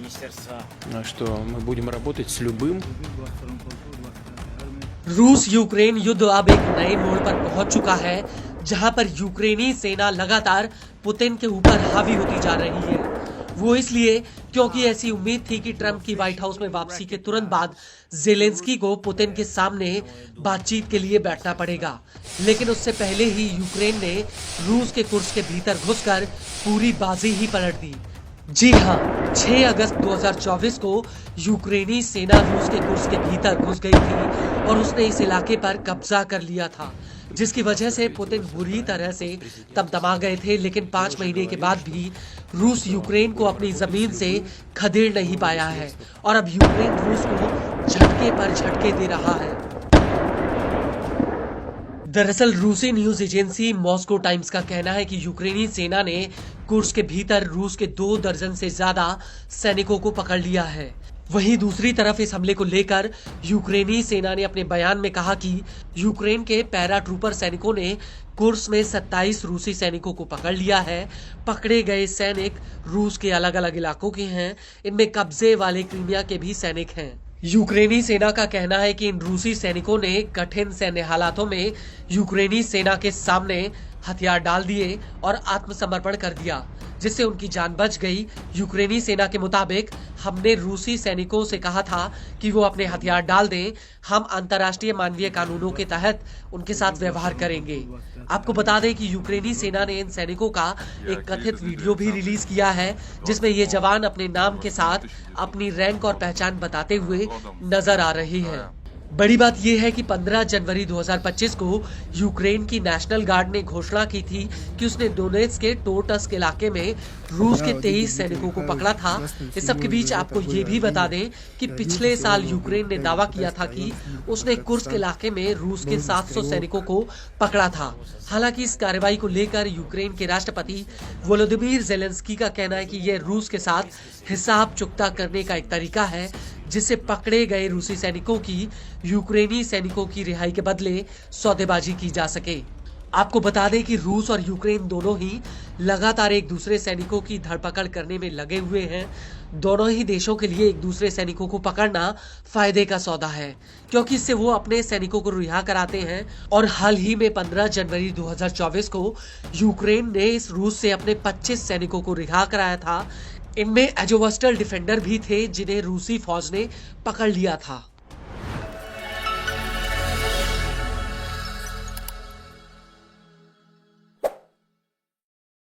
что мы будем работать с любым. रूस यूक्रेन युद्ध अब एक नए मोड़ पर पहुंच चुका है, जहां पर यूक्रेनी सेना लगातार पुतिन के ऊपर हावी होती जा रही है। वो इसलिए क्योंकि ऐसी उम्मीद थी कि ट्रंप की व्हाइट हाउस में वापसी के तुरंत बाद जेलेंस्की को पुतिन के सामने बातचीत के लिए बैठना पड़ेगा, लेकिन उससे पहले ही यूक्रेन ने रूस के कुर्स के भीतर घुसकर पूरी बाजी ही पलट दी। जी हां, 6 अगस्त 2024 को यूक्रेनी सेना रूस के कुर्स के भीतर घुस गई थी और उसने इस इलाके पर कब्जा कर लिया था, जिसकी वजह से पुतिन बुरी तरह से तमतमा गए थे। लेकिन 5 महीने के बाद भी रूस यूक्रेन को अपनी जमीन से खदेड़ नहीं पाया है और अब यूक्रेन रूस को झटके पर झटके दे रहा है। दरअसल रूसी न्यूज एजेंसी मॉस्को टाइम्स का कहना है कि यूक्रेनी सेना ने कुर्स के भीतर रूस के 2 दर्जन से ज्यादा सैनिकों को पकड़ लिया है। वहीं दूसरी तरफ इस हमले को लेकर यूक्रेनी सेना ने अपने बयान में कहा कि यूक्रेन के पैरा ट्रूपर सैनिकों ने कुर्स में 27 रूसी सैनिकों को पकड़ लिया है। पकड़े गए सैनिक रूस के अलग अलग इलाकों के हैं। इनमें कब्जे वाले क्रीमिया के भी सैनिक हैं। यूक्रेनी सेना का कहना है कि इन रूसी सैनिकों ने कठिन सैन्य हालातों में यूक्रेनी सेना के सामने हथियार डाल दिए और आत्मसमर्पण कर दिया, जिससे उनकी जान बच गई। यूक्रेनी सेना के मुताबिक हमने रूसी सैनिकों से कहा था कि वो अपने हथियार डाल दें, हम अंतर्राष्ट्रीय मानवीय कानूनों के तहत उनके साथ व्यवहार करेंगे। आपको बता दें कि यूक्रेनी सेना ने इन सैनिकों का एक कथित वीडियो भी रिलीज किया है, जिसमें ये जवान अपने नाम के साथ अपनी रैंक और पहचान बताते हुए नजर आ रहे हैं। बड़ी बात यह है कि 15 जनवरी 2025 को यूक्रेन की नेशनल गार्ड ने घोषणा की थी कि उसने डोनेट्स्क के टोर्टस्क इलाके में रूस के 23 सैनिकों को पकड़ा था। इस सब के बीच आपको ये भी बता दें कि पिछले साल यूक्रेन ने दावा किया था कि उसने कुर्स्क इलाके में रूस के 700 सैनिकों को पकड़ा था। हालांकि इस कार्रवाई को लेकर यूक्रेन के राष्ट्रपति वोलोदिमीर जेलेंस्की का कहना है कि यह रूस के साथ हिसाब चुकता करने का एक तरीका है, जिससे पकड़े गए रूसी सैनिकों की यूक्रेनी सैनिकों की रिहाई के बदले सौदेबाजी की जा सके। आपको बता दें कि रूस और यूक्रेन दोनों ही लगातार एक दूसरे सैनिकों की धरपकड़ करने में लगे हुए हैं। दोनों ही देशों के लिए एक दूसरे सैनिकों को पकड़ना फायदे का सौदा है, क्योंकि इससे वो अपने सैनिकों को रिहा कराते हैं। और हाल ही में 15 जनवरी 2024 को यूक्रेन ने इस रूस से अपने 25 सैनिकों को रिहा कराया था। इनमें एजोवस्टल डिफेंडर भी थे, जिन्हें रूसी फौज ने पकड़ लिया था।